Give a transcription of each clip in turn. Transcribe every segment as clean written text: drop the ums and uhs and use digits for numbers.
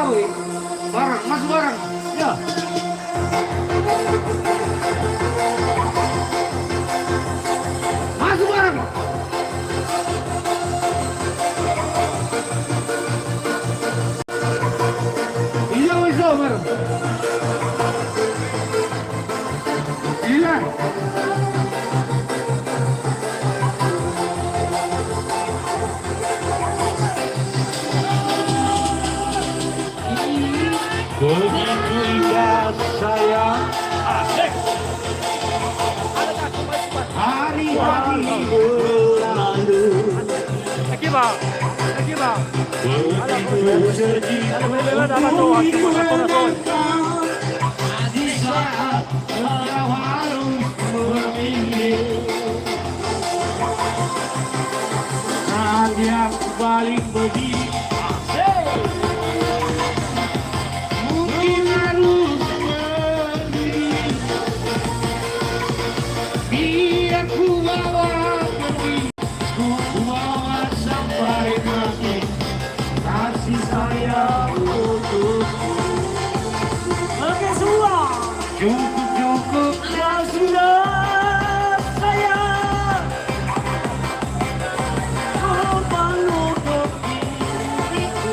Betawi. Bareng, masuk bareng. Ya. Masuk bareng. Iya, bisa bareng. Iya. Begitu indah sayang, asik. Hari-hari berlalu. Lagi bang. Begitu sedih untuk menenangkan di saat kau harus memilih. Saat yang paling pedih, mungkin harus berdiri. Biar ku bawa pergi, ku bawa sampai mati kasih sayang untukku. Oke semua. Cukup ya sudah sayang, kau menutup diriku.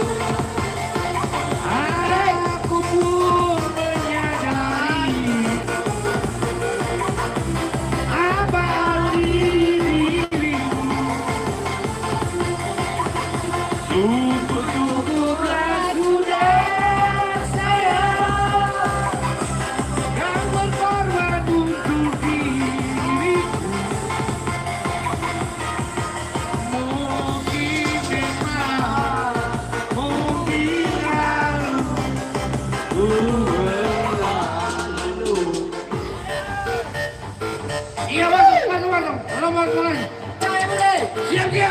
Aku pun menyadari apa dirimu. Cukuplah sudah sayang, yang berkorban untuk diriku. Mungkin memang, mungkin berlalu. Iya masuk. Siap ya.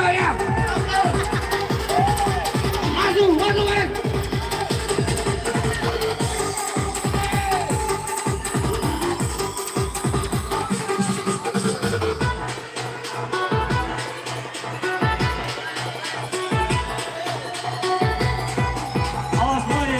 Masuk. Awas boy.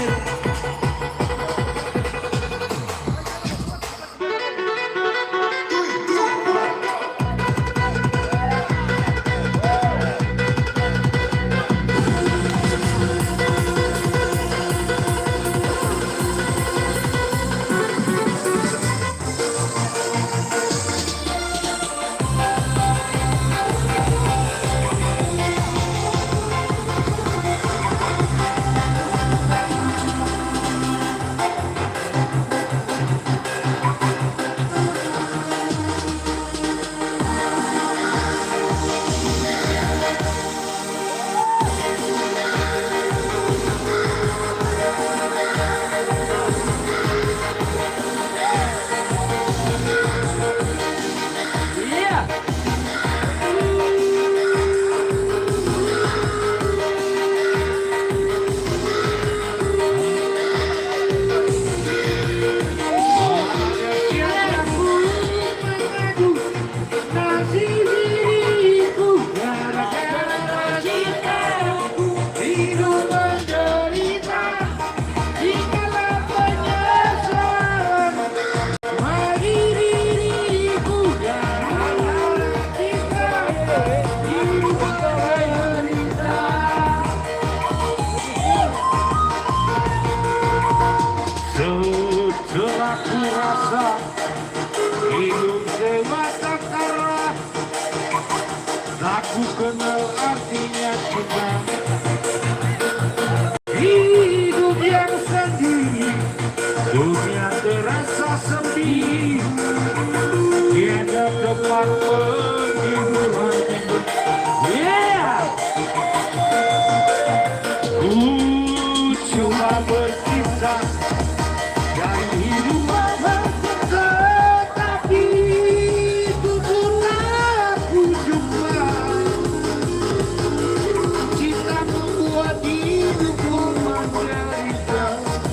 Iya. Setelah ku rasa hidup sebatang kara, tak ku kenal artinya cinta. Hidup yang sendiri, dunia terasa sepi. Tiada tempat menghibur hatiku. Yeah! Ku cuma berkisah dari hidup tetapi tutur aku jumpa. Cinta membuat hidupku menderita,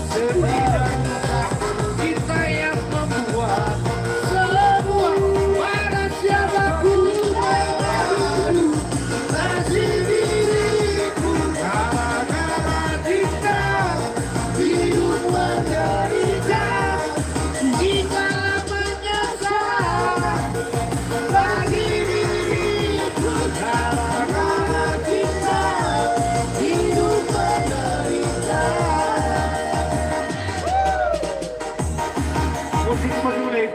sedih dan duka. Cinta yang membuat semua pada siapa ku mengadu. Kasih diriku gara-gara cinta. menderita, jika menyesal bagi diriku gara-gara kita hidup menderita. Musik sulit.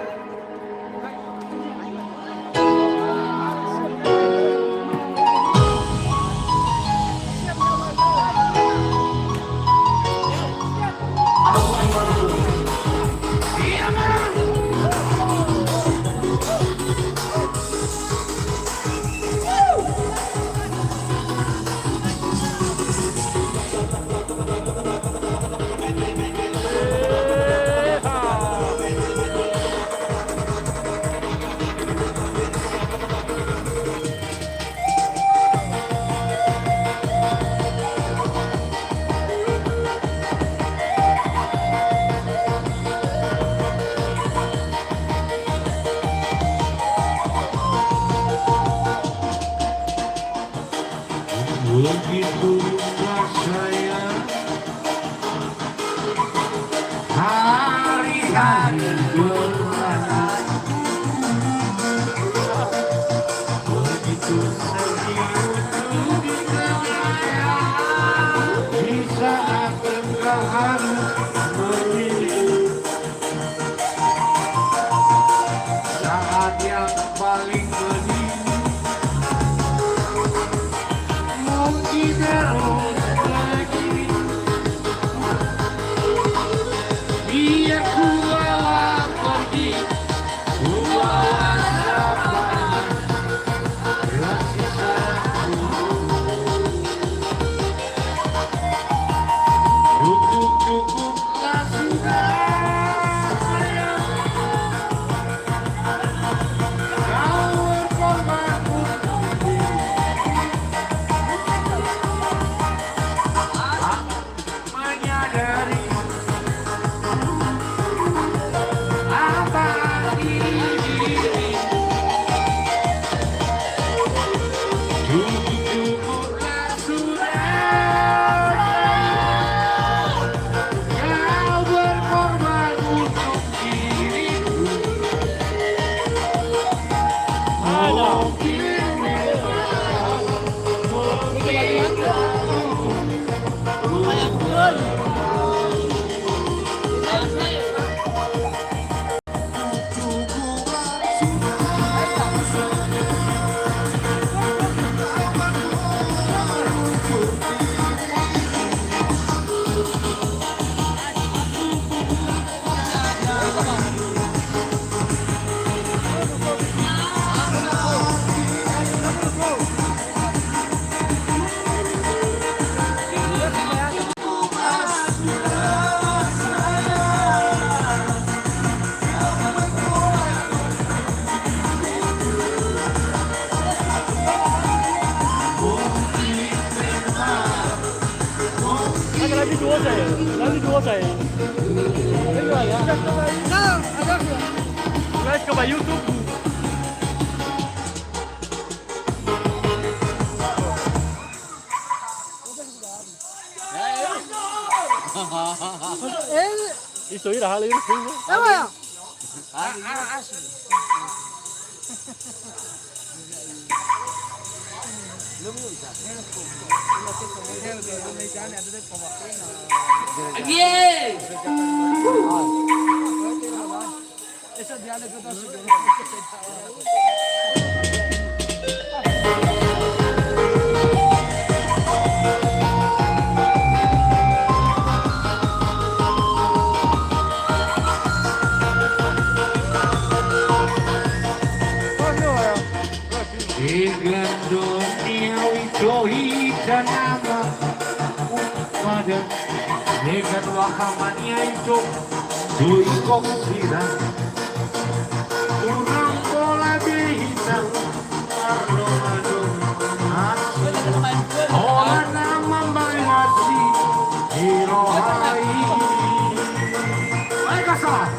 Begitu saya hari-hari berjalan, begitu sedih untuk saya di saat engkau harus memilih, saat yang paling pedih. Terus lagi biar ku bawa pergi, ku bawa sampai kasih sayangku. Cukuplah sudah sayang, kau berkorban untukku. Menyadari apa diri, cukuplah sudah kau berkorban untuk diriku. Lagi dua saya. Lihat ke YouTube. Isto ira hal ini. Apa ya? Dengan duniawi dohi dan nama pada dengan wahamannya itu dui kok sirah urang bola bintang ardo olah nama bayasi hirohai. Ayo kasar